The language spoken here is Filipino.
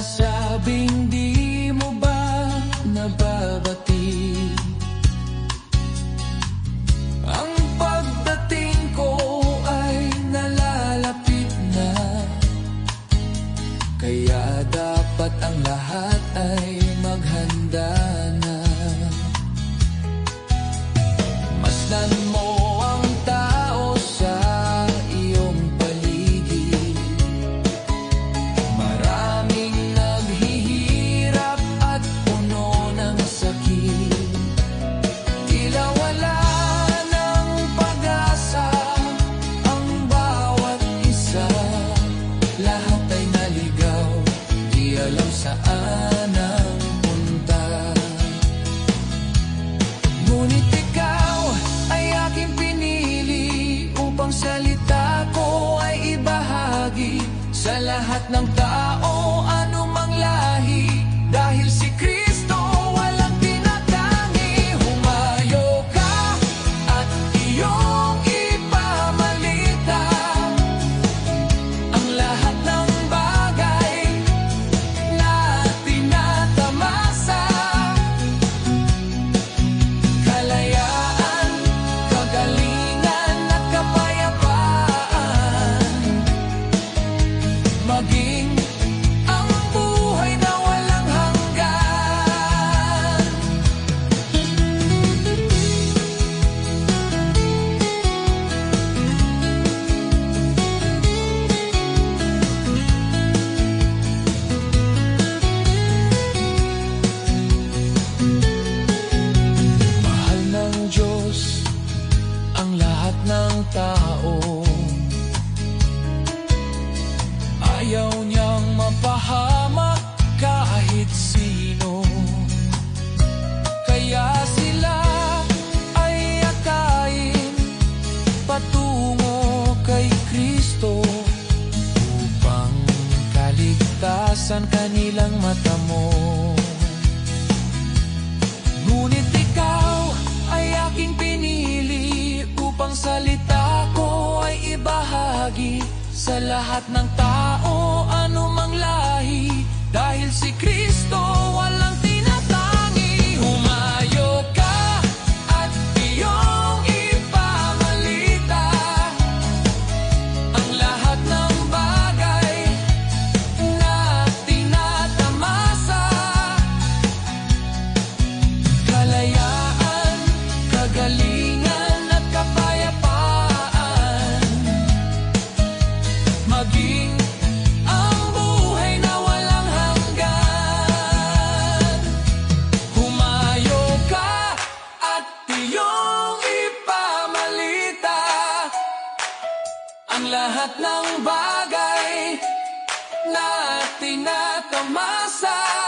Sabing di mo ba nababatid ang pagdating ko ay nalalapit na, kaya dapat ang lahat ay maghanda na. Masdan mo ang tao sa iyong paligid, maraming naghihirap at puno ng sakit. Tila wala ng pag-asa ang bawat isa, lahat ay naligaw, di alam saan ang punta. Ngunit ikaw ay aking pinili upang salita ko ay ibahagi sa lahat ng tao, anumang lahi, dahil si Kristo walang tinatangi. Humayo ka at iyong ipamalita ang lahat ng bagay na tinatamasa. Kalayaan, kagalingan at kapayapaan, maging ang buhay na walang hanggan. Mahal ng Diyos ang lahat ng tao, ayaw niyang mapahamak kahit sino. Kaya sila ay akayin patungo kay Kristo upang kaligtasan kanilang matamo. Ngunit ikaw ay aking pinili upang salita ko ay ibahagi sa lahat ng tao, anumang lahi, dahil si Kristo walang tinatangi. Humayo ka at iyong ipamalita ang lahat ng bagay na tinatamasa. Kalayaan, kagalingan at kapayapaan, maging ang buhay na walang hanggan. Humayo ka at iyong ipamalita ang lahat ng bagay na tinatamasa.